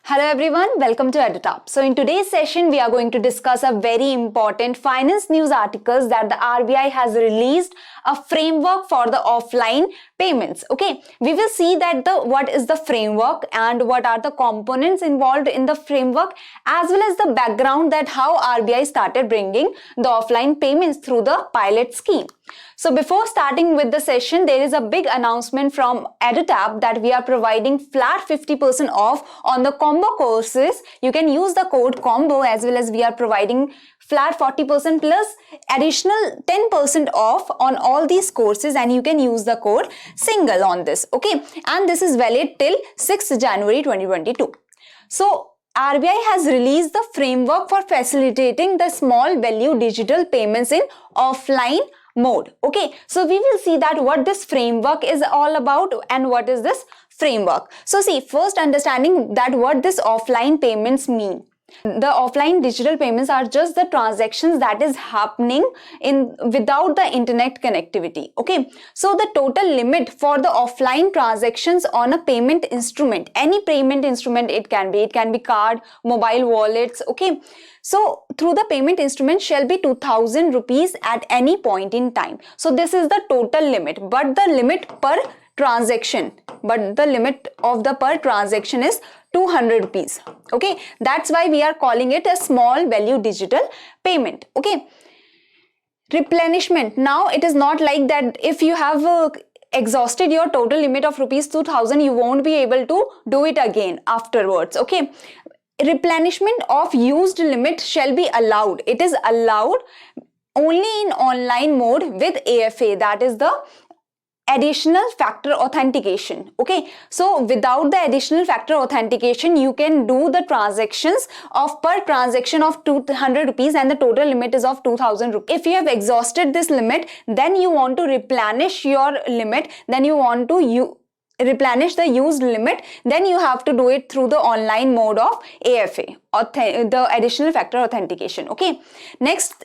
Hello everyone, welcome to EduTop. So in today's session, we are going to discuss a very important finance news articles that the RBI has released a framework for the offline payments. Okay, we will see that what is the framework and what are the components involved in the framework, as well as the background that how RBI started bringing the offline payments through the pilot scheme. So before starting with the session, there is a big announcement from EduTap that we are providing flat 50% off on the combo courses. You can use the code combo, as well as we are providing flat 40% plus additional 10% off on all these courses, and you can use the code single on this. Okay, and this is valid till 6th January 2022. So RBI has released the framework for facilitating the small value digital payments in offline mode. Okay, so we will see that what this framework is all about and what is this framework. So see, first understanding that what this offline payments mean. The offline digital payments are just the transactions that is happening without the internet connectivity. Okay, so the total limit for the offline transactions on a payment instrument, any payment instrument it can be card, mobile wallets. Okay, so through the payment instrument shall be 2000 rupees at any point in time. So this is the total limit, but the limit per transaction, per transaction is 200 rupees. Okay, that's why we are calling it a small value digital payment. Okay, replenishment. Now it is not like that if you have exhausted your total limit of rupees 2000, you won't be able to do it again afterwards. Okay, replenishment of used limit shall be allowed. It is allowed only in online mode with AFA, that is the additional factor authentication. Okay, so without the additional factor authentication, you can do the transactions of per transaction of 200 rupees and the total limit is of 2000 rupees. If you have exhausted this limit, then you want to replenish your limit, then you want to replenish the used limit, then you have to do it through the online mode of AFA, the additional factor authentication. Okay, next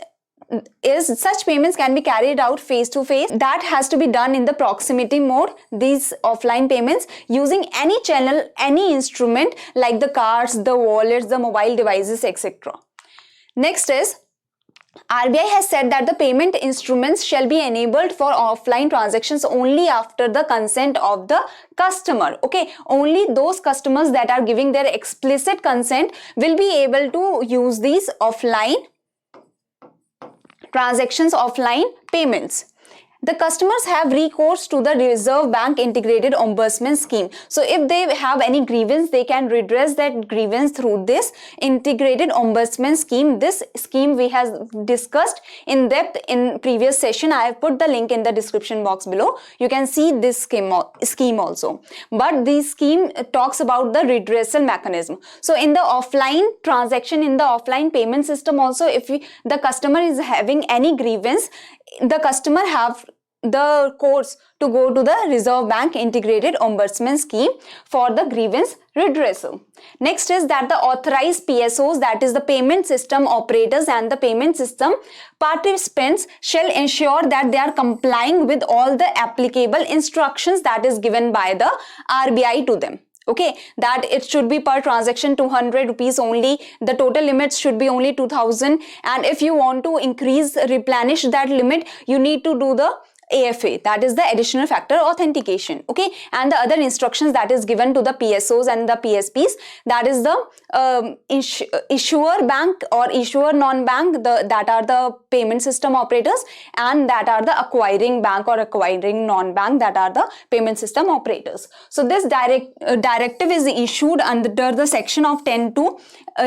is such payments can be carried out face to face. That has to be done in the proximity mode. These offline payments using any channel, any instrument like the cards, the wallets, the mobile devices, etc. Next is RBI has said that the payment instruments shall be enabled for offline transactions only after the consent of the customer. Okay, only those customers that are giving their explicit consent will be able to use these offline transactions, offline payments. The customers have recourse to the Reserve Bank Integrated Ombudsman Scheme. So if they have any grievance, they can redress that grievance through this Integrated Ombudsman Scheme. This scheme we have discussed in depth in previous session. I have put the link in the description box below. You can see this scheme also. But this scheme talks about the redressal mechanism. So in the offline transaction, in the offline payment system also, if the customer is having any grievance, the customer have the course to go to the Reserve Bank Integrated Ombudsman Scheme for the grievance redressal. Next is that the authorized PSOs, that is the payment system operators and the payment system participants, shall ensure that they are complying with all the applicable instructions that is given by the RBI to them. Okay, that it should be per transaction 200 rupees only, the total limits should be only 2000, and if you want to replenish that limit, you need to do the AFA, that is the additional factor authentication. Okay, and the other instructions that is given to the PSOs and the PSPs, that is the issuer bank or issuer non-bank, that are the payment system operators, and that are the acquiring bank or acquiring non-bank, that are the payment system operators. So this directive is issued under the section of 10(2),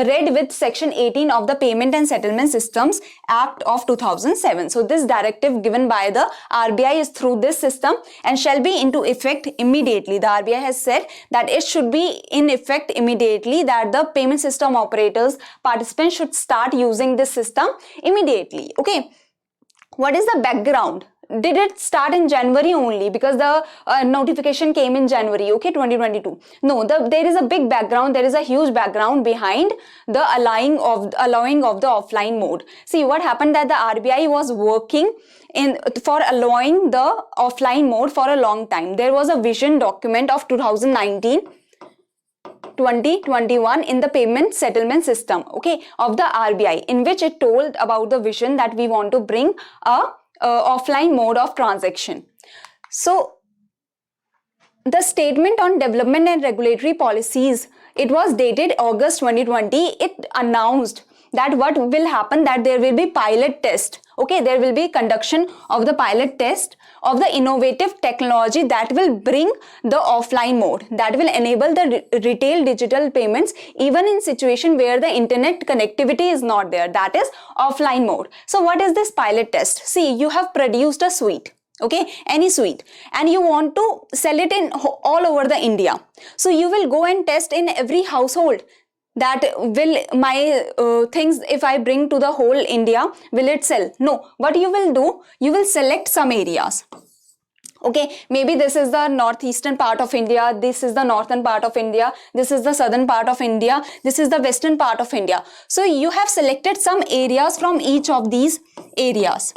read with section 18 of the Payment and Settlement Systems Act of 2007. So this directive given by the RBI is through this system and shall be into effect immediately. The RBI has said that it should be in effect immediately, that the payment system operators, participants should start using this system immediately. Okay, what is the background? Did it start in January only because the notification came in January, okay, 2022? No, there is a big background, there is a huge background behind the allowing of the offline mode. See, what happened that the RBI was working for allowing the offline mode for a long time. There was a vision document of 2019 2021 in the payment settlement system, okay, of the RBI, in which it told about the vision that we want to bring a offline mode of transaction. So the statement on development and regulatory policies, it was dated August 2020. It announced that what will happen, that there will be pilot test, okay, there will be conduction of the pilot test of the innovative technology that will bring the offline mode, that will enable the retail digital payments even in situation where the internet connectivity is not there, that is offline mode. So what is this pilot test? See, you have produced a sweet, okay, any sweet, and you want to sell it in all over the India. So you will go and test in every household, that will my things, if I bring to the whole India, will it sell? No. What you will do, you will select some areas. Okay, maybe this is the northeastern part of India, this is the northern part of India, this is the southern part of India, this is the western part of India. So you have selected some areas from each of these areas,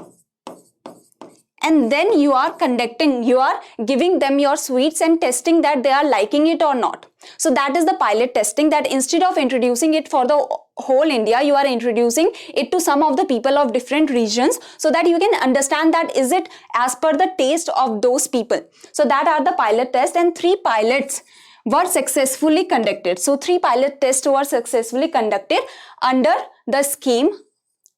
and then you are conducting, you are giving them your sweets and testing that they are liking it or not. So that is the pilot testing, that instead of introducing it for the whole India, you are introducing it to some of the people of different regions, so that you can understand that is it as per the taste of those people. So that are the pilot tests, and 3 pilots were successfully conducted. So 3 pilot tests were successfully conducted under the scheme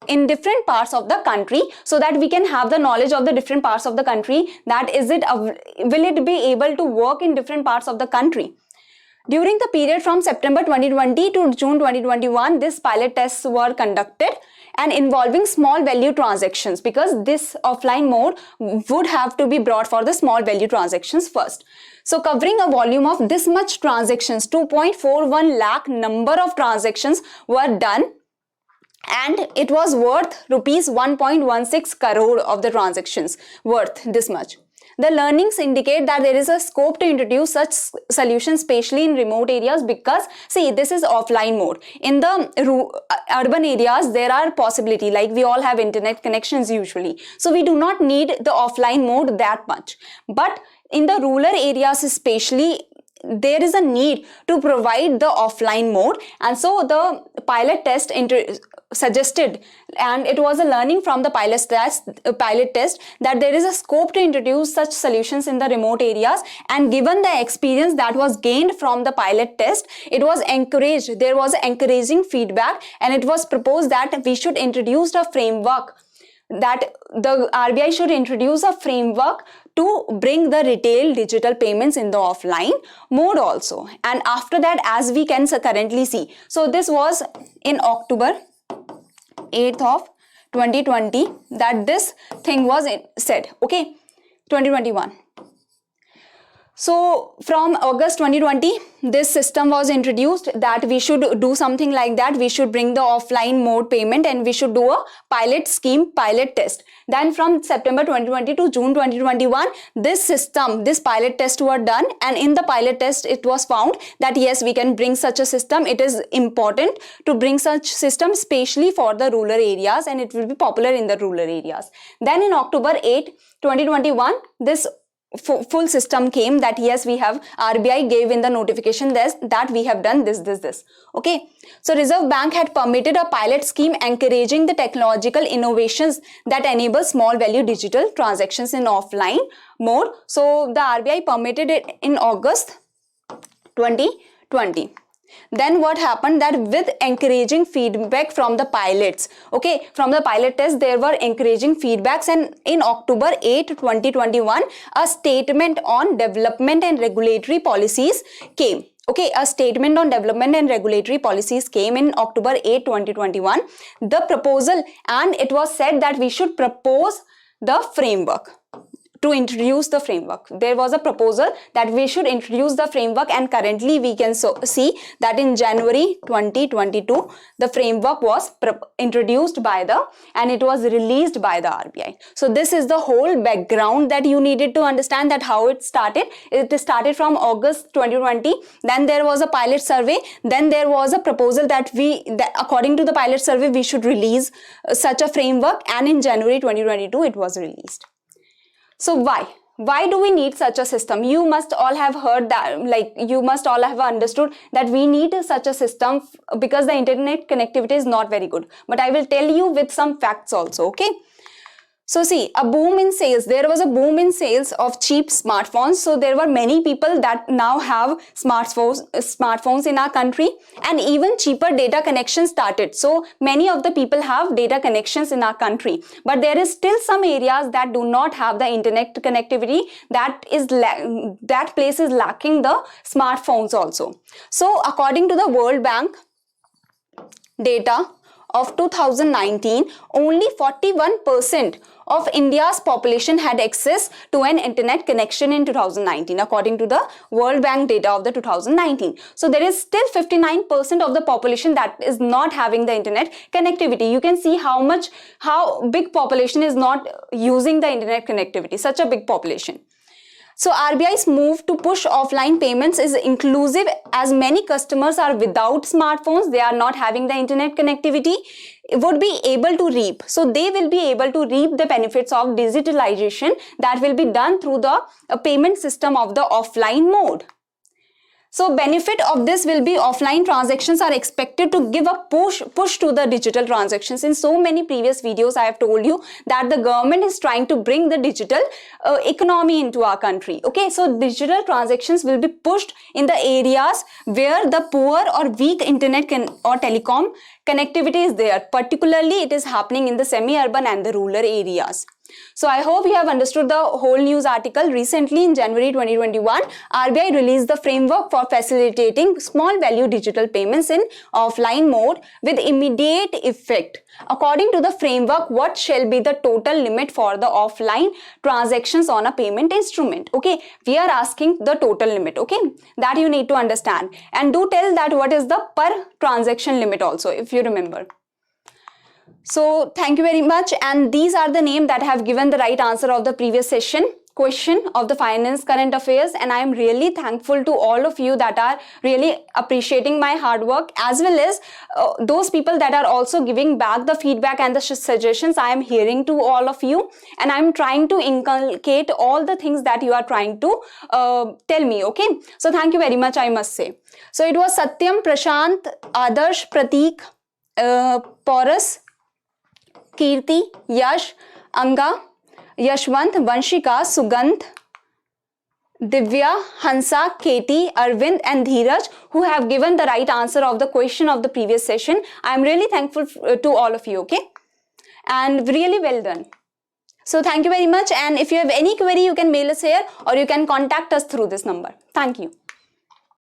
in different parts of the country, so that we can have the knowledge of the different parts of the country, that is it, will it be able to work in different parts of the country. During the period from September 2020 to June 2021, these pilot tests were conducted and involving small value transactions, because this offline mode would have to be brought for the small value transactions first. So covering a volume of this much transactions, 2.41 lakh number of transactions were done, and it was worth rupees 1.16 crore of the transactions, worth this much. The learnings indicate that there is a scope to introduce such solutions, especially in remote areas, because see, this is offline mode. In the urban areas, there are possibility, like we all have internet connections usually, so we do not need the offline mode that much. But in the rural areas especially, there is a need to provide the offline mode, and so the pilot test suggested, and it was a learning from the pilot test that there is a scope to introduce such solutions in the remote areas. And given the experience that was gained from the pilot test, it was encouraged, there was encouraging feedback, and it was proposed that we should introduce a framework, that the RBI should introduce a framework to bring the retail digital payments in the offline mode also. And after that, as we can currently see, so this was in October 8th of 2020 that this thing was said, okay, 2021. So from August 2020, this system was introduced that we should do something like that. We should bring the offline mode payment, and we should do a pilot scheme, pilot test. Then from September 2020 to June 2021, this system, this pilot test were done, and in the pilot test, it was found that yes, we can bring such a system. It is important to bring such system, especially for the rural areas, and it will be popular in the rural areas. Then in October 8, 2021, this full system came that yes, we have, RBI gave in the notification that we have done this. Okay, so Reserve Bank had permitted a pilot scheme encouraging the technological innovations that enable small value digital transactions in offline mode. So the RBI permitted it in August 2020. Then what happened, that with encouraging feedback from the pilots, okay, from the pilot test there were encouraging feedbacks, and in October 8, 2021, a statement on development and regulatory policies came. Okay, a statement on development and regulatory policies came in October 8, 2021. The proposal, and it was said that we should propose the framework. To introduce the framework, there was a proposal that we should introduce the framework, and currently we can see that in January 2022 the framework was introduced by and it was released by the RBI. So this is the whole background that you needed to understand, that how it started. It started from August 2020. Then there was a pilot survey. Then there was a proposal that according to the pilot survey we should release such a framework, and in January 2022 it was released. So why why do we need such a system? You must all have heard that, like you must all have understood that we need such a system because the internet connectivity is not very good. But I will tell you with some facts also, okay? So see, a boom in sales. There was a boom in sales of cheap smartphones. So there were many people that now have smartphones in our country, and even cheaper data connections started. So many of the people have data connections in our country, but there is still some areas that do not have the internet connectivity. That place is lacking the smartphones also. So according to the World Bank data of 2019, only 41% of India's population had access to an internet connection in 2019, according to the World Bank data of the 2019. So there is still 59% of the population that is not having the internet connectivity. You can see how big population is not using the internet connectivity, such a big population. So RBI's move to push offline payments is inclusive, as many customers are without smartphones, they are not having the internet connectivity, would be able to reap. So they will be able to reap the benefits of digitalization that will be done through the payment system of the offline mode. So benefit of this will be offline transactions are expected to give a push to the digital transactions. In so many previous videos, I have told you that the government is trying to bring the digital economy into our country. Okay, so digital transactions will be pushed in the areas where the poor or weak internet or telecom connectivity is there. Particularly, it is happening in the semi-urban and the rural areas. So I hope you have understood the whole news article. Recently in January 2021, RBI released the framework for facilitating small value digital payments in offline mode with immediate effect. According to the framework, what shall be the total limit for the offline transactions on a payment instrument? Okay, we are asking the total limit, okay, that you need to understand. And do tell that what is the per transaction limit also, if you remember. So thank you very much, and these are the names that have given the right answer of the previous question of the finance current affairs, and I am really thankful to all of you that are really appreciating my hard work, as well as those people that are also giving back the feedback and the suggestions. I am hearing to all of you, and I am trying to inculcate all the things that you are trying to tell me, okay? So thank you very much, I must say. So it was Satyam, Prashant, Adarsh, Prateek, Porus, Kirti, Yash, Anga, Yashwant, Vanshika, Sugandh, Divya, Hansa, Katie, Arvind and Dheeraj, who have given the right answer of the question of the previous session. I am really thankful to all of you, okay? And really well done. So thank you very much, and if you have any query, you can mail us here or you can contact us through this number. Thank you.